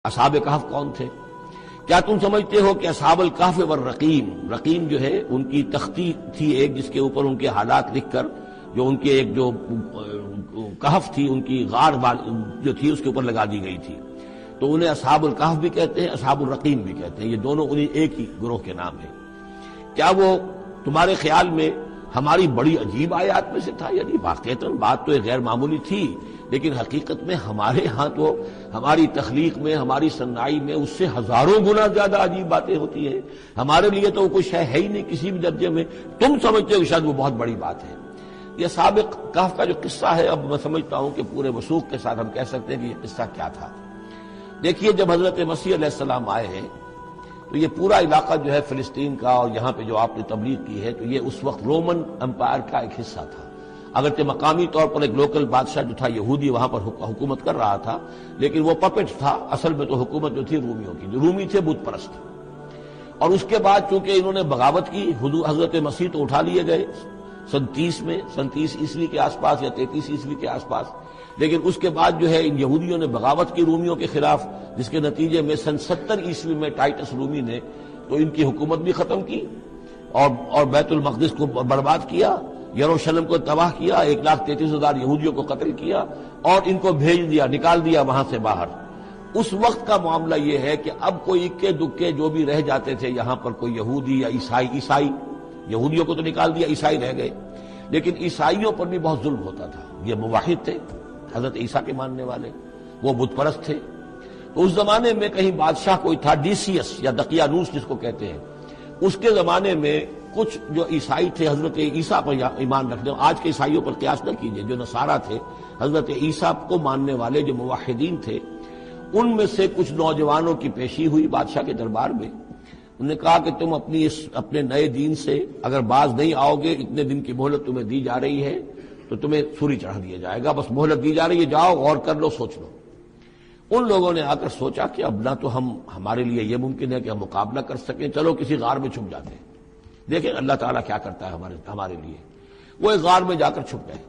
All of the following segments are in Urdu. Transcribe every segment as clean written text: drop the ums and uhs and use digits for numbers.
اصحاب کہف کون تھے؟ کیا تم سمجھتے ہو کہ اصحاب الکہف والرقیم، رقیم جو ہے ان کی تختی تھی ایک جس کے اوپر ان کے حالات لکھ کر جو ان کے ایک جو کہف تھی ان کی غار جو تھی اس کے اوپر لگا دی گئی تھی، تو انہیں اصحاب الکہف بھی کہتے ہیں، اصحاب الرقیم بھی کہتے ہیں، یہ دونوں انہیں ایک ہی گروہ کے نام ہیں۔ کیا وہ تمہارے خیال میں ہماری بڑی عجیب آیات میں سے تھا؟ یعنی واقعتاً بات تو ایک غیر معمولی تھی، لیکن حقیقت میں ہمارے ہاں تو ہماری تخلیق میں، ہماری صنائی میں اس سے ہزاروں گنا زیادد عجیب باتیں ہوتی ہیں۔ ہمارے لیے تو وہ کچھ ہے ہی نہیں کسی بھی درجے میں، تم سمجھتے ہو کہ شاید وہ بہت بڑی بات ہے۔ یہ سابق کہف کا جو قصہ ہے، اب میں سمجھتا ہوں کہ پورے وثوق کے ساتھ ہم کہہ سکتے ہیں کہ یہ قصہ کیا تھا۔ دیکھیے، جب حضرت مسیح علیہ السلام آئے ہیں تو یہ پورا علاقہ جو ہے فلسطین کا اور یہاں پہ جو آپ نے تبلیغ کی ہے، تو یہ اس وقت رومن امپائر کا ایک حصہ تھا۔ اگرچہ مقامی طور پر ایک لوکل بادشاہ جو تھا یہودی وہاں پر حکومت کر رہا تھا، لیکن وہ پپٹ تھا، اصل میں تو حکومت جو تھی رومیوں کی، جو رومی تھے بت پرست۔ اور اس کے بعد چونکہ انہوں نے بغاوت کی، حضرت مسیح تو اٹھا لیے گئے سن 30 عیسوی کے آس پاس یا 33 عیسوی کے آس پاس، لیکن اس کے بعد جو ہے ان یہودیوں نے بغاوت کی رومیوں کے خلاف، جس کے نتیجے میں سن 70 عیسوی میں ٹائٹس رومی نے تو ان کی حکومت بھی ختم کی اور بیت المقدس کو برباد کیا، یروشلم کو تباہ کیا، 1,33,000 یہودیوں کو قتل کیا اور ان کو بھیج دیا، نکال دیا وہاں سے باہر۔ اس وقت کا معاملہ یہ ہے کہ اب کوئی اکے دکے جو بھی رہ جاتے تھے یہاں پر، کوئی یہودی یا عیسائی، یہودیوں کو تو نکال دیا، عیسائی رہ گئے، لیکن عیسائیوں پر بھی بہت ظلم ہوتا تھا۔ یہ موحد تھے، حضرت عیسیٰ کے ماننے والے، وہ بت پرست تھے۔ تو اس زمانے میں کہیں بادشاہ کوئی تھا، ڈیسیس یا دقیانوس جس کو کہتے ہیں، اس کے زمانے میں کچھ جو عیسائی تھے حضرت عیسیٰ پر ایمان رکھنے، آج کے عیسائیوں پر قیاس نہ کیجئے، جو نصارہ تھے حضرت عیسیٰ کو ماننے والے جو موحدین تھے، ان میں سے کچھ نوجوانوں کی پیشی ہوئی بادشاہ کے دربار میں۔ انہوں نے کہا کہ تم اپنے نئے دین سے اگر باز نہیں آؤ گے، اتنے دن کی مہلت تمہیں دی جا رہی ہے تو تمہیں سولی چڑھا دیا جائے گا، بس مہلت دی جا رہی ہے، جاؤ غور کر لو، سوچ لو۔ ان لوگوں نے آ کر سوچا کہ اب نہ تو ہمارے لیے یہ ممکن ہے کہ ہم مقابلہ کر سکیں، چلو کسی غار میں چھپ جاتے ہیں، دیکھیں اللہ تعالیٰ کیا کرتا ہے ہمارے لیے۔ وہ ایک غار میں جا کر چھپ گئے،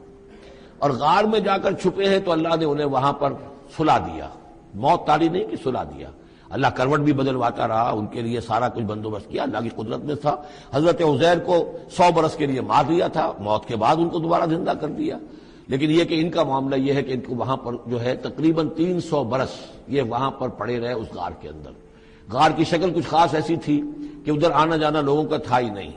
اور غار میں جا کر چھپے ہیں تو اللہ نے انہیں وہاں پر سلا دیا، موت تاری نہیں کہ سلا دیا۔ اللہ کروٹ بھی بدلواتا رہا، ان کے لیے سارا کچھ بندوبست کیا، اللہ کی قدرت میں تھا۔ حضرت عزیر کو 100 برس کے لیے مار دیا تھا، موت کے بعد ان کو دوبارہ زندہ کر دیا۔ لیکن یہ کہ ان کا معاملہ یہ ہے کہ ان کو وہاں پر جو ہے تقریباً 300 برس یہ وہاں پر پڑے رہے اس غار کے اندر۔ غار کی شکل کچھ خاص ایسی تھی کہ ادھر آنا جانا لوگوں کا تھا ہی نہیں،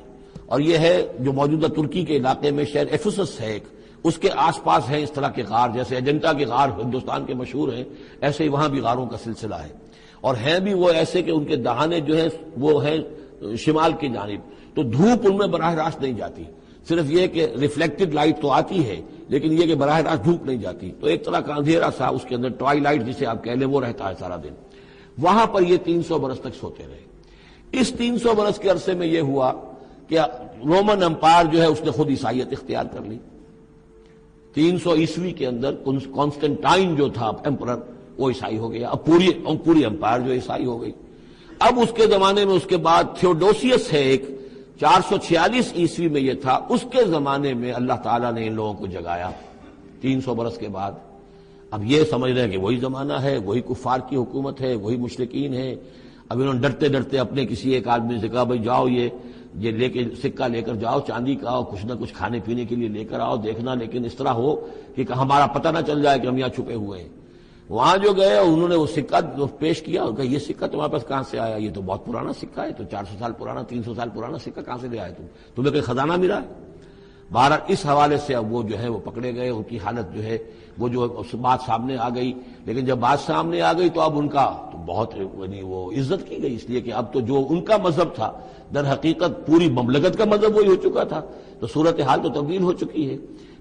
اور یہ ہے جو موجودہ ترکی کے علاقے میں شہر ایفسس ہے ایک، اس کے آس پاس ہیں اس طرح کے غار، جیسے اجنتا کے غار ہندوستان کے مشہور ہیں، ایسے ہی وہاں بھی غاروں کا سلسلہ ہے، اور ہیں بھی وہ ایسے کہ ان کے دہانے جو ہیں وہ ہیں شمال کی جانب، تو دھوپ ان میں براہ راست نہیں جاتی، صرف یہ کہ ریفلیکٹڈ لائٹ تو آتی ہے لیکن یہ کہ براہ راست دھوپ نہیں جاتی، تو ایک طرح کا اندھیرا سا اس کے اندر، ٹوائی لائٹ جسے آپ کہہ لیں، وہ رہتا ہے سارا دن۔ وہاں پر یہ 300 برس تک سوتے رہے۔ اس 300 برس کے عرصے میں یہ ہوا کہ رومن امپائر جو ہے اس نے خود عیسائیت اختیار کر لی۔ 300 عیسوی کے اندر کانسٹنٹائن جو تھا ایمپرر، وہ عیسائی ہو گیا، اب پوری امپائر جو عیسائی ہو گئی۔ اب اس کے زمانے میں اس کے بعد تھیوڈوسیس ہے ایک، 446 عیسوی میں یہ تھا، اس کے زمانے میں اللہ تعالیٰ نے ان لوگوں کو جگایا 300 برس کے بعد۔ اب یہ سمجھ رہے ہیں کہ وہی زمانہ ہے، وہی کفار کی حکومت ہے، وہی مشرکین ہے۔ اب انہوں نے ڈرتے ڈرتے اپنے کسی ایک آدمی سے کہا بھائی جاؤ یہ لے کے سکہ لے کر جاؤ، چاندی کا، کچھ نہ کچھ کھانے پینے کے لیے لے کر آؤ، دیکھنا لیکن اس طرح ہو کہ ہمارا پتہ نہ چل جائے کہ ہم یہاں چھپے ہوئے ہیں۔ وہاں جو گئے انہوں نے وہ سکہ پیش کیا، اور کہا یہ سکہ تمہارے پاس کہاں سے آیا؟ یہ تو بہت پرانا سکہ ہے، تو 400 سال پرانا، 300 سال پرانا سکہ کہاں سے لے آئے تمہیں کوئی خزانہ ملا ہے؟ بہرحال اس حوالے سے اب وہ جو ہے وہ پکڑے گئے، ان کی حالت جو ہے وہ جو بات سامنے آ گئی، لیکن جب بات سامنے آ گئی تو اب ان کا تو بہت یعنی وہ عزت کی گئی، اس لیے کہ اب تو جو ان کا مذہب تھا در حقیقت پوری مملکت کا مذہب وہی ہو چکا تھا، تو صورتحال تو تبدیل ہو چکی ہے۔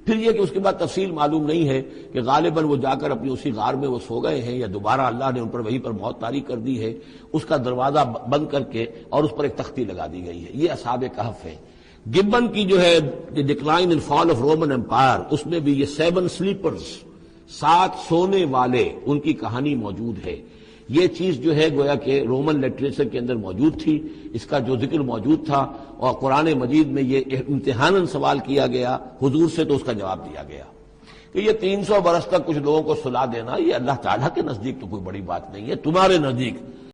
پھر یہ کہ اس کے بعد تفصیل معلوم نہیں ہے کہ غالباً وہ جا کر اپنی اسی غار میں وہ سو گئے ہیں، یا دوبارہ اللہ نے ان پر وہیں پر موت طاری کر دی ہے، اس کا دروازہ بند کر کے اور اس پر ایک تختی لگا دی گئی ہے۔ یہ اصحاب کہف ہے۔ گبن کی جو ہے decline and fall of Roman Empire, اس میں بھی یہ 7 سلیپرز، 7 سونے والے، ان کی کہانی موجود ہے۔ یہ چیز جو ہے گویا کہ رومن لٹریچر کے اندر موجود تھی، اس کا جو ذکر موجود تھا، اور قرآن مجید میں یہ امتحاناً سوال کیا گیا حضور سے، تو اس کا جواب دیا گیا کہ یہ 300 برس تک کچھ لوگوں کو سلا دینا یہ اللہ تعالیٰ کے نزدیک تو کوئی بڑی بات نہیں ہے، تمہارے نزدیک